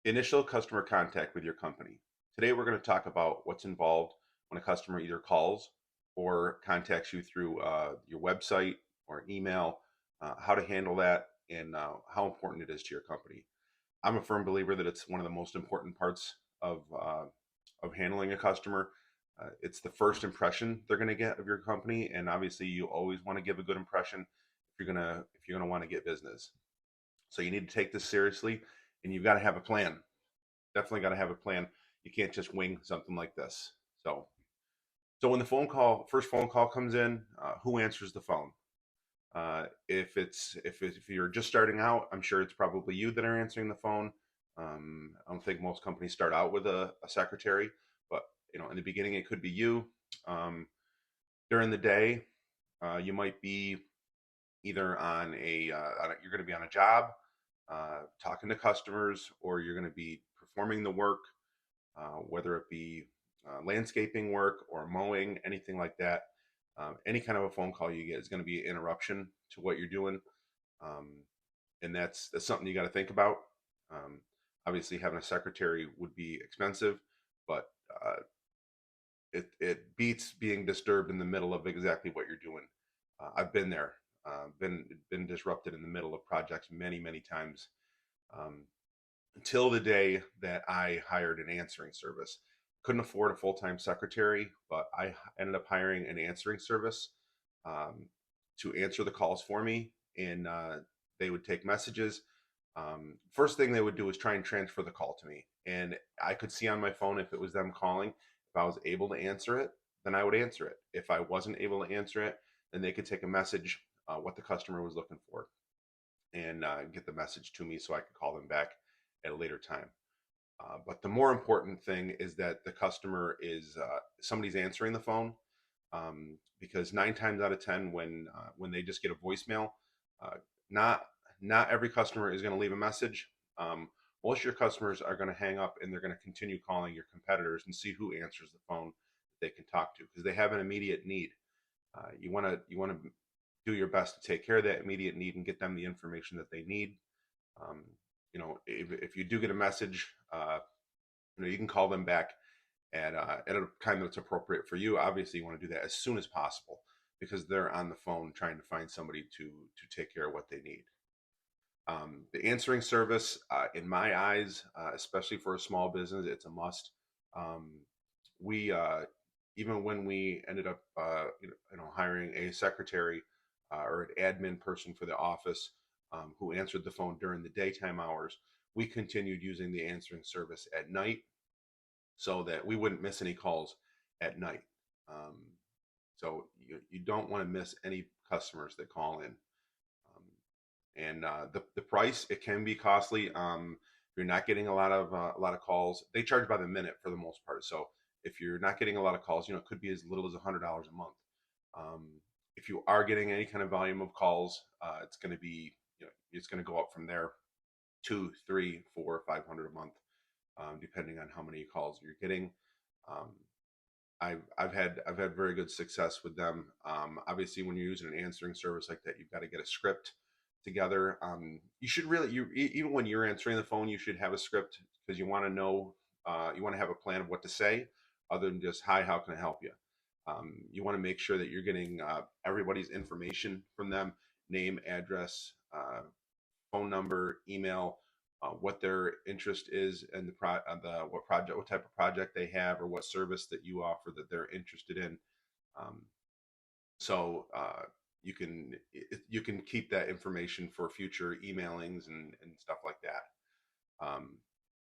Initial customer contact with your company. Today, we're going to talk about what's involved when a customer either calls or contacts you through your website or email, how to handle that, and how important it is to your company. I'm a firm believer that it's one of the most important parts of handling a customer. It's the first impression they're going to get of your company, and obviously, you always want to give a good impression if you're gonna want to get business. So you need to take this seriously, and you've got to have a plan. Definitely got to have a plan. You can't just wing something like this. So when the first phone call comes in, who answers the phone? If you're just starting out, I'm sure it's probably you that are answering the phone. I don't think most companies start out with a secretary, but in the beginning it could be you. Um, During the day, you might be either you're going to be on a job, talking to customers, or you're going to be performing the work, whether it be landscaping work or mowing, anything like that. Any kind of a phone call you get is going to be an interruption to what you're doing, um, and that's something you got to think about. Um, Obviously, having a secretary would be expensive, but it beats being disturbed in the middle of exactly what you're doing. I've been there, been disrupted in the middle of projects many times. Um, until the day that I hired an answering service. Couldn't afford a full time secretary, but I ended up hiring an answering service um, to answer the calls for me, and they would take messages. First thing they would do is try and transfer the call to me, and I could see on my phone if it was them calling. If I was able to answer it, then I would answer it. If I wasn't able to answer it, then they could take a message, what the customer was looking for, and get the message to me so I could call them back at a later time. But the more important thing is that the customer is somebody's answering the phone, because 9 times out of 10, when they just get a voicemail, uh, not not every customer is going to leave a message. Most of your customers are going to hang up and they're going to continue calling your competitors and see who answers the phone that they can talk to because they have an immediate need. You want to do your best to take care of that immediate need and get them the information that they need. Um, if you do get a message, you can call them back at a time that's appropriate for you. Obviously, you want to do that as soon as possible because they're on the phone trying to find somebody to take care of what they need. The answering service, in my eyes, especially for a small business, it's a must. Um, we Even when we ended up, hiring a secretary or an admin person for the office who answered the phone during the daytime hours, we continued using the answering service at night so that we wouldn't miss any calls at night. Um, so you don't want to miss any customers that call in. And the price, it can be costly. If you're not getting a lot of calls, they charge by the minute for the most part. So if you're not getting a lot of calls, it could be as little as $100 a month. Um, if you are getting any kind of volume of calls, it's going to be it's going to go up from there, two, three, four, 500 a month, depending on how many calls you're getting. Um, I've had very good success with them. Obviously, when you're using an answering service like that, you've got to get a script together. You should really even when you're answering the phone, you should have a script because you want to know, you want to have a plan of what to say, other than just hi, how can I help you? You want to make sure that you're getting everybody's information from them: name, address, phone number, email, what their interest is, and what type of project they have, or what service that you offer that they're interested in. Um, so you can you can keep that information for future emailings and stuff like that.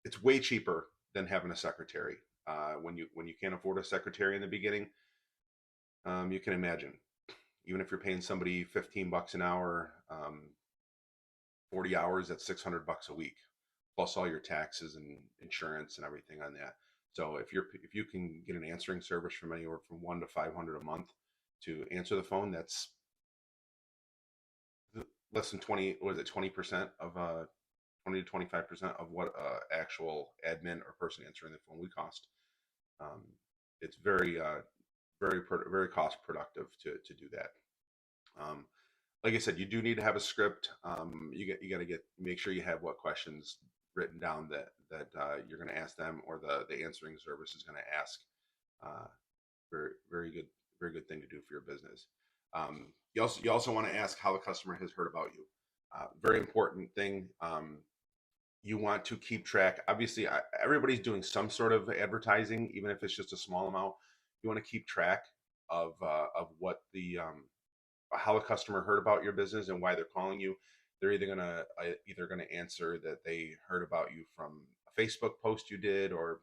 It's way cheaper than having a secretary. When you can't afford a secretary in the beginning, you can imagine, even if you're paying somebody $15 an hour, 40 hours, that's $600 a week, plus all your taxes and insurance and everything on that. So if you can get an answering service from anywhere from 1 to 500 a month to answer the phone, that's less than 20. Was it 20% of 20 to 25% of what actual admin or person answering the phone would cost? Um, it's very cost productive to do that. Um, like I said, you do need to have a script. You got to make sure you have what questions written down that you're going to ask them, or the answering service is going to ask. Uh, very very good thing to do for your business. You also want to ask how the customer has heard about you. Very important thing. You want to keep track. Obviously, everybody's doing some sort of advertising, even if it's just a small amount. You want to keep track of what the how a customer heard about your business and why they're calling you. They're either gonna answer that they heard about you from a Facebook post you did, or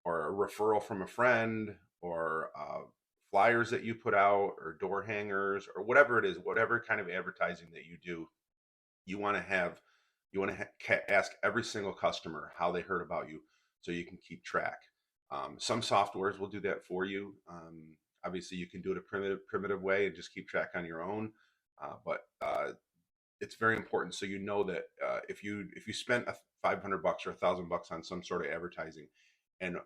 a referral from a friend, or flyers that you put out, or door hangers, or whatever it is, whatever kind of advertising that you do. You want to have ask every single customer how they heard about you, so you can keep track. Some softwares will do that for you. Obviously, you can do it a primitive way and just keep track on your own. But it's very important, so you know that if you spent 500 bucks or $1,000 on some sort of advertising, and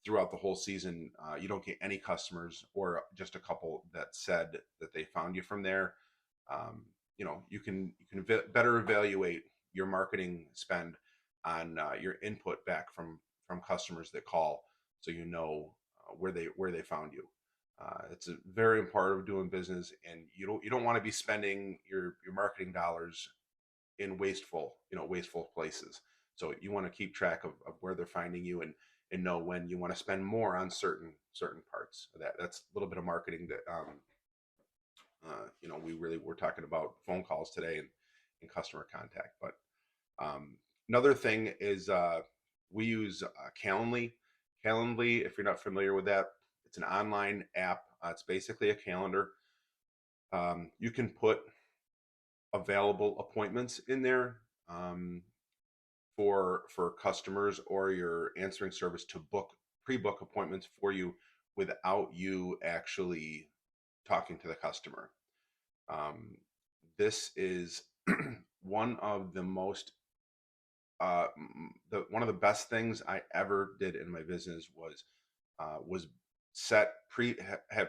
throughout the whole season you don't get any customers, or just a couple that said that they found you from there, you can better evaluate your marketing spend on your input back from customers that call, so you know where they found you. It's a very important of doing business, and you don't want to be spending your marketing dollars in wasteful places. So you want to keep track of where they're finding you, and know when you want to spend more on certain parts of that. That's a little bit of marketing that we're talking about phone calls today, and customer contact. But another thing is we use Calendly. Calendly, if you're not familiar with that, it's an online app. It's basically a calendar. You can put available appointments in there for customers or your answering service to pre-book appointments for you without you actually talking to the customer. This is one of the most one of the best things I ever did in my business was have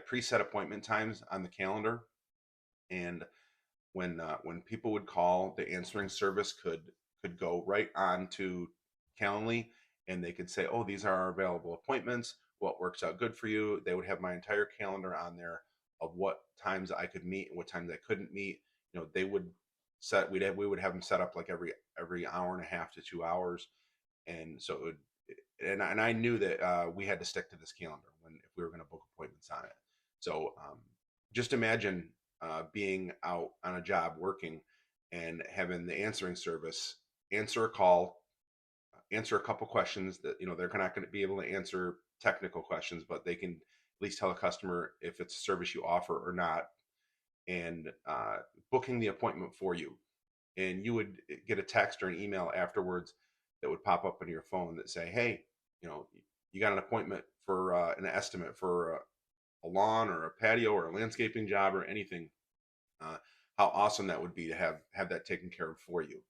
preset appointment times on the calendar. And when people would call, the answering service could go right on to Calendly, and they could say, "Oh, these are our available appointments. What works out good for you?" They would have my entire calendar on there of what times I could meet and what times I couldn't meet. They would we would have them set up like every hour and a half to 2 hours, and so and I knew that we had to stick to this calendar if we were going to book appointments on it. So just imagine being out on a job working, and having the answering service answer a call, answer a couple questions that they're not going to be able to answer technical questions, but they can at least tell a customer if it's a service you offer or not, and booking the appointment for you. And you would get a text or an email afterwards that would pop up on your phone that say, "Hey, you got an appointment for an estimate for a lawn or a patio or a landscaping job or anything." How awesome that would be to have that taken care of for you.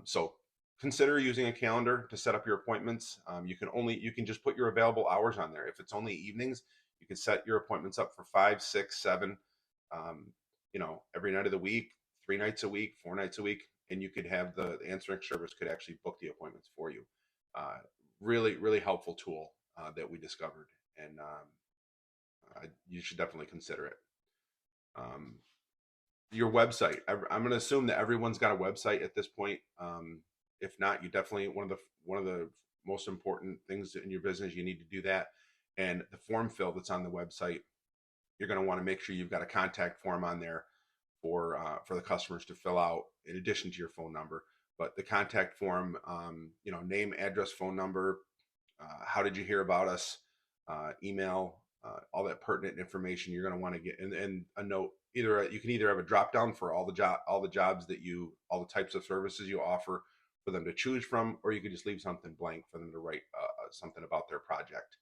So consider using a calendar to set up your appointments. You can just put your available hours on there. If it's only evenings, you can set your appointments up for 5, 6, 7, every night of the week, 3 nights a week, 4 nights a week, and you could have the answering service could actually book the appointments for you. Really, really helpful tool that we discovered, and you should definitely consider it. Your website. I'm going to assume that everyone's got a website at this point. If not, you definitely one of the most important things in your business. You need to do that, and the form fill that's on the website. You're going to want to make sure you've got a contact form on there for the customers to fill out, in addition to your phone number. But the contact form, name, address, phone number, how did you hear about us, email, all that pertinent information you're going to want to get, and a note. You can either have a drop down for all the jobs all the types of services you offer for them to choose from, or you could just leave something blank for them to write something about their project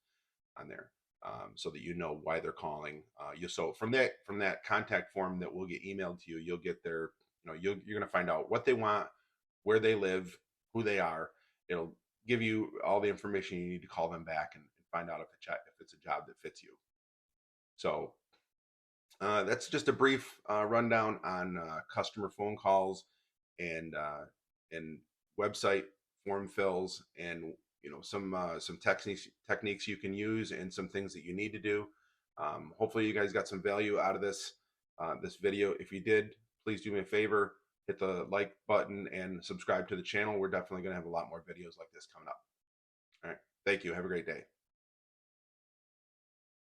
on there, so that you know why they're calling. So from that contact form that will get emailed to you, you'll get you're going to find out what they want, where they live, who they are. It'll give you all the information you need to call them back and find out if it's a job that fits you. So that's just a brief rundown on customer phone calls and website form fills, and some techniques you can use, and some things that you need to do. Hopefully you guys got some value out of this video. If you did, please do me a favor, hit the like button and subscribe to the channel. We're definitely going to have a lot more videos like this coming up. All right, thank you, have a great day.